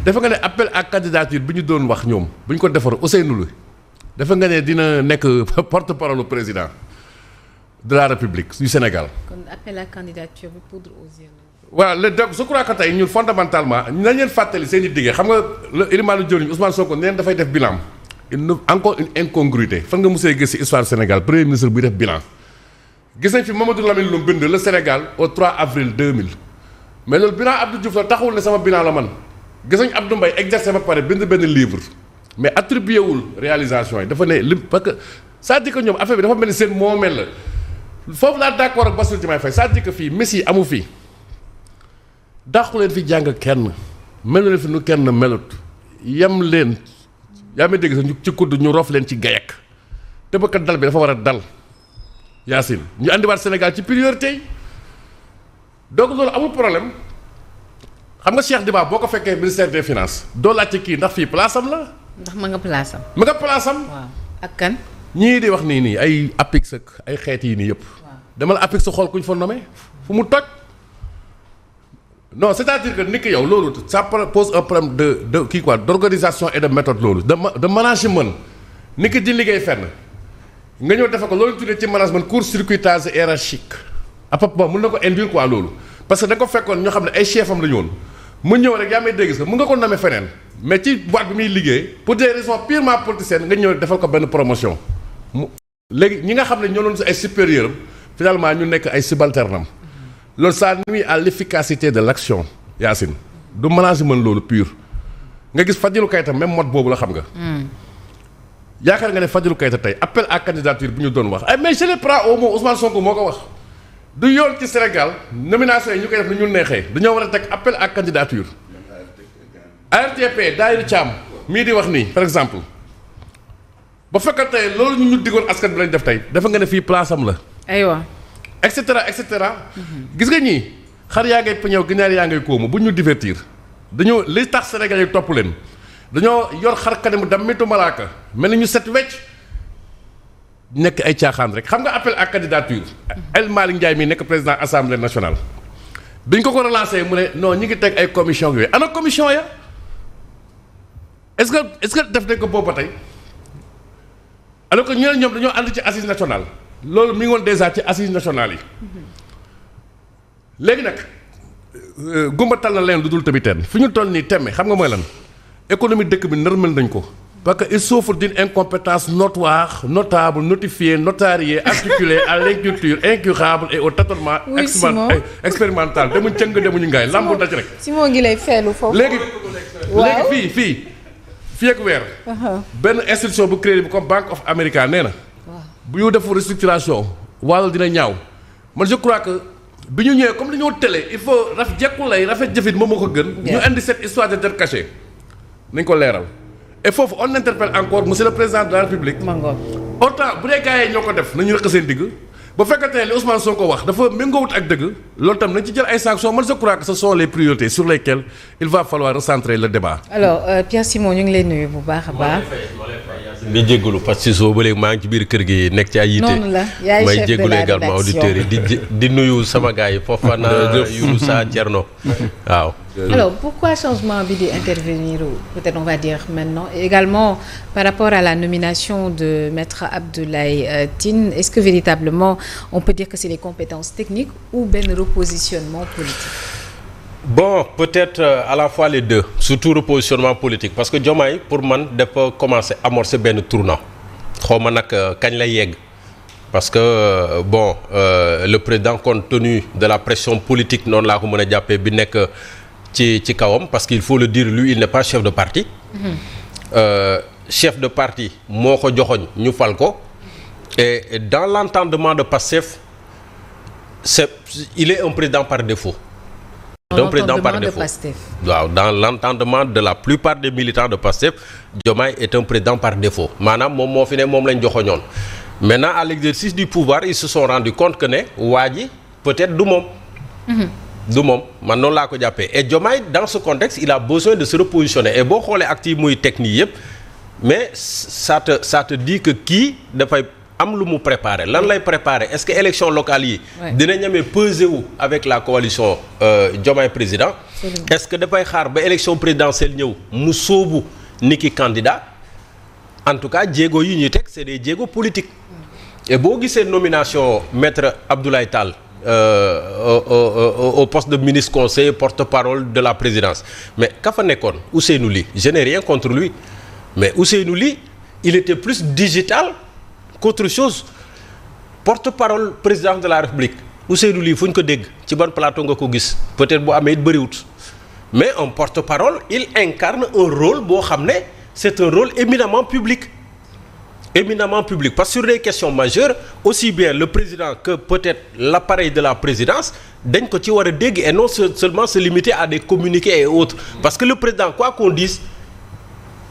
dafa nga ne appel à candidature bi ñu doon wax ñoom bu ñu ko defar Ousseynou Ly dafa nga ne dina nekk porte-parole président de la République du Sénégal. kon appel à candidature bi poudre aux yeux. voilà donc je crois que tey ñun fondamentalement nañ leen fàttali seen i diggé xam nga le Elimane Diori Ousmane Sonko neen dafay def bilan encore une incongruité fan nga mosee gis ci histoire Sénégal premier ministre buy def bilan gis nañ fi Mamadou Lamine Loum bind le Sénégal au 3 avril 2000 mais loolu bilan Abdou Diouf la taxawul ne sama bilan la man gis nañ Abdou Mbaye exercer ba pare bind benn livre mais attribué wul réalisation yi dafa ne li parce que c'est-à-dire que ñoom affaire bi dafa mel ni seen moomeel la foofu laa d'accord ak Bassirou Diomaye Faye c'est-à-dire que fii Messi amu fii dàqu leen fi jàng kenn melu leen fi nu kenn melut yem leen yaa may dégg sax ñu ci kudd ñu rof leen ci gayak te ba kat dal bi dafa war a dal Yacine ñu andiwaat Sénégal ci priorité yi donc loolu amul problème xam nga Cheikh Diba boo ko fekkee ministère des finances doo laajte kii ndax fii place am la. ndax ma nga place am. ma nga place am. waaw ak kan. ñii di wax nii ay APIX ak ay xeet yi nii yëpp. demal APIX sa xool ku ñu fa nommé fu mu toj. non c'est-à-dire que nit ki yow loolu ça pose un problème de kii quoi d'organisation et de méthode loolu de management nit ki di liggéey fenn nga ñëw defe ko loolu tuddee ci management court-circuitage hiérarchique à peu près mën na ko induire quoi loolu parce que da ko fekkoon ñoo xam ne ay chef am la ñu woon mu ñëw rek yaa may dégg sax mën nga ko nommer feneen mais ci boîte bi muy liggéey pour des raisons purement politiciennes nga ñëw defal ko benn promotion mu léegi ñi nga xam ne ñoo doon si ay supérieurs finalement ñu nekk ay subalternam loolu ça nuit à l'efficacité de l'action Yacine du management loolu pur nga gis Fadilou Keïta même mode boobu la xam nga. yaakaar nga ne Fadilou Keïta tey appel à candidature bi ñu doon wax ay mais je le prends au mot Ousmane Sonko moo ko wax du yoon ci Sénégal nomination yi ñu koy def ni ñu neexee dañoo war a teg appel à candidature. ARTP Daïra Thiam mii di wax nii par exemple ba fekk tey loolu ñu diggoon askan bi lañ def tey dafa nga ne fii place am la. aywa. et cetera et cetera. gis nga ñii xar yaa ngay peñew ginaar yaa ngay koomu bu ñu divertir dañoo li tax Sénégal yi topp leen dañoo yor xar kanamu dammitu malaaka mel ni ñu set wecc nekk ay caaxaan rek xam nga appel à candidature. El Malick Ndiaye mii nekk président assemblée nationale. biñ ko relancé mu ne non ñi ngi teg ay commission yooyu ana commission ya est-ce que def nañ ko boobu ba tey alors que ñeneen ñoom dañoo ànd ci assise nationale. loolu mi ngi woon déjà ci assises nationales yi léegi nag gumba tal na leen lu dul tamit teen fi ñu toll nii temme xam nga mooy lan économie dëkk bi nërmel nañ ko parce que il souffre d'une incompétence notoire notable notifiée notariée articulée à l'inculture incurable et au tâtonnement expérimental demuñ cëng demuñu ngaay lambu daj rek Simon ngi lay feelu foofu léegi fii ak weer benn institution bu créé bi comme Bank of America nee na bu ñu defu restructuration walla dina ñaaw man je crois que bi ñu ñëwee comme dañoo télé il faut rafet jëfit moom moo ko gën. ñu indi cette histoire de dette cachée nañ ko leeral. et foofu on interpelle encore monsieur le président de la République. autant bu dee gars yi ñoo ko def nañu rëq seen digg ba fekkatee li Ousmane Sonko wax dafa méngoowut ak dëgg loolu tam nañ ci jël ay sanctions man je crois que ce sont les priorités sur lesquelles il va falloir recentrer le débat. alors Pierre Simon ñu ngi lay nuyu bu baax a baax. di jégalu parce que soo ba léegi maa ngi ci biir kër gi nekk ci ay yite noonu la yaay chef de la rédaction may jégalu également auditeurs yi di nuyu sama gars yi Fofana Younoussa Thierno waaw. alors pourquoi changement bi di intervenir peut-être on va dire maintenant et également par rapport à la nomination de Maître Abdoulaye Tine est-ce que véritablement on peut dire que c'est les compétences techniques ou benn repositionnement politique. Bon peut-être à la fois les deux surtout repositionnement politique parce que Diomaye pour man dafa commencer amorcer benn tournant xaw ma nag kañ lay yegg parce que le président compte tenu de la pression politique noonu laa ko mën a jàppee bi nekk ci kawam parce qu'il faut le dire lui il n'est pas chef de parti. Chef de parti moo ko joxoñ ñu fal ko et dans l'entendement de Pastef il est un président par défaut. d'un président par défaut waaw dans l'entendement de la plupart des militants de Pastef Diomaye est un président par défaut maanaam moom moo fi ne moom lañ joxoñoon maintenant à l'exercice du pouvoir ils se sont rendu compte que ne waa ji peut-être du moom du moom man noonu laa ko jàppee et Diomaye dans ce contexte il a besoin de se repositionner et boo xoolee acte yi muy technique yëpp mais ça te dit que kii dafay am lu mu préparer lan lay préparer est-ce que élection locale yi dina ñamee peser wu avec la coalition Diomaye président est-ce que dafay xaar ba élection présidentielle ñëw mu sóobu niki candidat en tout cas jéego yi ñuy teg c'est des jéego politiques et boo gisee nomination maître Abdoulaye Tall au poste de ministre conseiller porte-parole de la présidence mais ka fa nekkoon Ousseynou Ly je n'ai rien contre lui mais Ousseynou Ly il était plus digital qu'autre chose porte-parole président de la République Ousseynou Ly fu ñu ko dégg ci ban plateau nga ko gis peut-être boo amee it bëriwut mais un porte-parole il incarne un rôle boo xam ne c'est un rôle éminemment public parce que sur des questions majeures aussi bien le président que peut-être l'appareil de la présidence dañ ko ci war a dégg et non seulement se limiter à des communiqués et autres parce que le président quoi qu'on dise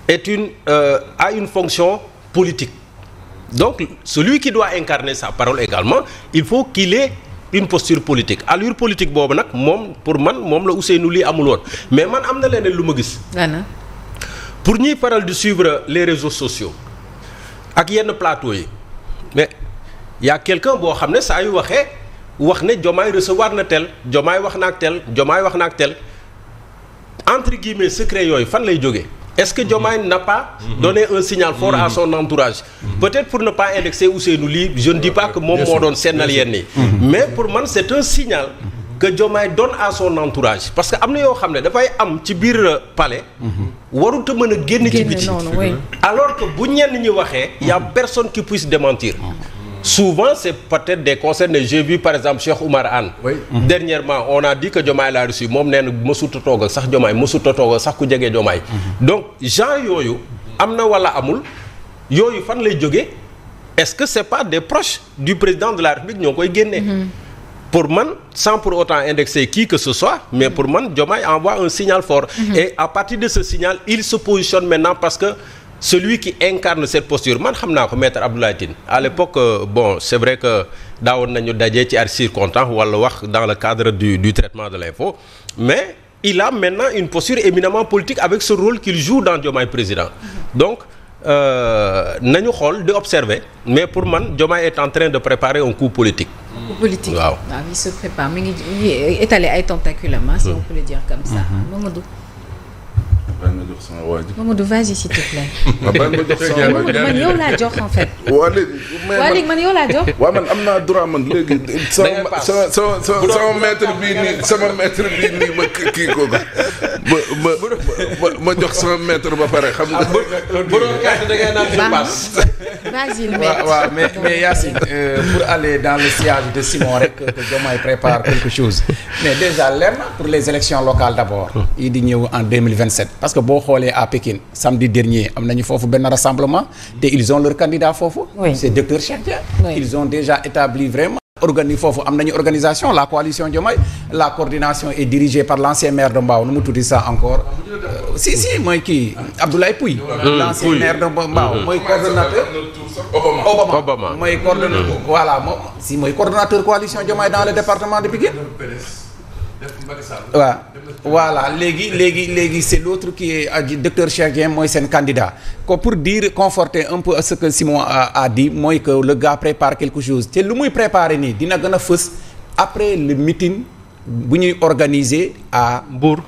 a une fonction politique donc celui qui doit incarner sa parole également il faut qu'il ait une posture politique allure politique boobu nag pour man moom la Ousseynou Ly amul woon mais man am na leneen lu ma gis pour ñuy faral di suivre les réseaux sociaux ak yenn plateau yi mais y a quelqu'un boo xam ne saa yu waxee wax ne Diomaye recevoir na tel Diomaye wax na ak tel Diomaye wax na ak tel entre guillemets secret yooyu fan lay jógee est-ce que Diomaye n'a pas donné un signal fort à son entourage peut-être pour ne pas indexer Ousseynou Ly je ne dis pas que moom moo doon sennal yenn yi mais pour man c'est un signal que Diomaye donne à son entourage parce que am na yoo xam ne dafay am ci biir palais warut a mën a génn ci biti alors que bu ñenn ñi waxee y a personne qui puisse démentir souvent c'est peut-être des concerts j'ai vu par exemple Cheikh Oumar Anne dernièrement on a dit que Diomaye l'a reçu moom nee na mësuta toog ak sax Diomaye mësuta toog ak sax ku jege Diomaye donc genre yooyu am na wala amul yooyu fan lay jógee est-ce que c'est pas des proches du président de la République ñoo koy génnee pour man sans pour autant indexer qui que ce soit mais pour man Diomaye envoie un signal fort et à partir de ce signal il se positionne maintenant parce que celui qui incarne cette posture man xam naa ko maître Abdoulaye Tine à l'époque bon c'est vrai que daawoon nañu dajee ci ay circonstances wala wax dans le cadre du traitement de l'info mais il a maintenant une posture éminemment politique avec ce rôle qu'il joue dans Diomaye président donc nañu xool di observer mais pour man Diomaye est en train de préparer un coup politique waaw il se prépare mi ngi étaler ay tentacules si on peut le dire comme ça Mamadou vas-y s'il te plaît. man yow laa jox en fait. waa léegi man yow laa jox. waaw man am naa droit man léegi. sama maître bii nii ma kii ko ma jox sama maître ba pare xam nga. bu doon kàddu da ngay naan je passe. vas-y maître. waaw mais Yacine pour aller dans le sillage de Simon rek que Diomaye prépare quelque chose mais déjà leer na pour les élections locales d'abord. yi di ñëw en 2027. parce que boo xoolee à Pékin samedi dernier am nañu foofu benn rassemblement te ils ont leur candidat foofu c'est docteur Cheikh Dia ils ont déjà établi vraiment foofu am nañu organisation la coalition Diomaye la coordination est dirigée par l'ancien maire de Mbao nu mu tuddi ça encore si mooy kii Abdoulaye Pouy l'ancien maire de Mbao mooy coordonnateur Obama mooy coordonnateur voilà mooy coordonnateur coalition Diomaye dans le département de Pikine waaw voilà léegi c'est l'autre qui est docteur Cheikh Dieng mooy seen candidat ko pour dire conforter un peu ce que Simon a dit mooy que le gars prépare quelque chose te lu muy préparer nii dina gën a fës après le meeting bu ñuy organiser à Mbour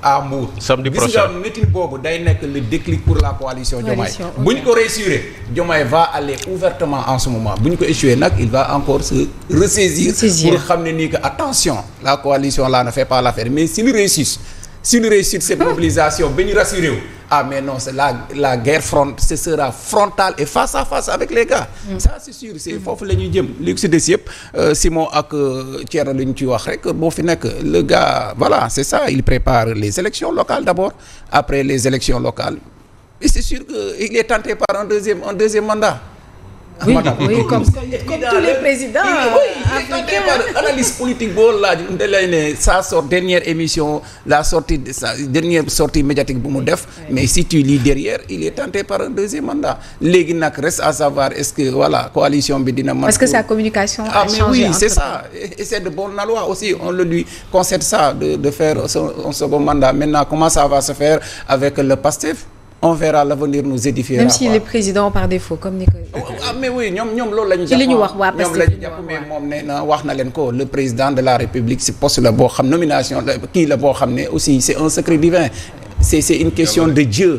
samedi prochain gis nga meeting boobu day nekk le déclic pour la coalition Diomaye bu ñu ko réussir Diomaye va aller ouvertement en ce moment bu ñu ko échouer nag il va encore se ressaisir pour xam ne nii que attention la coalition là ne fait pas l'affaire mais s'il réussit cette mobilisation ba ñu rassuré wu mais non c'est la guerre ce sera frontale et face à face avec les gars ça c'est sûr c'est foofu la ñuy jëm li si des yëpp Simon ak Thierno li ñu ci wax rek boo fi nekk le gars voilà c'est ça il prépare les élections locales d'abord après les élections locales et c'est sûr que il est tenté par un deuxième mandat. Oui, comme tous les présidents africains. Analyse politique boo laaj da lay ne sa dernière émission dernière sortie médiatique bu mu def mais si tu lis derrière il est tenté par un deuxième mandat léegi nag reste à savoir est-ce que voilà coalition bi dina parce que sa communication a changé mais oui c'est ça et c'est de bonne loi aussi on le lui concède ça de faire un second mandat maintenant comment ça va se faire avec le PASTEF on verra, l'avenir nous édifiera. Même s'il est président par défaut comme ni ko. Mais oui ñoom loolu la ñu. ci li ñu wax waa ñoom la ñu jàpp mais moom nee na wax na leen ko le président de la République si poste la boo xam nomination la kii la boo xam ne aussi c'est un secret divin c'est une question de Dieu.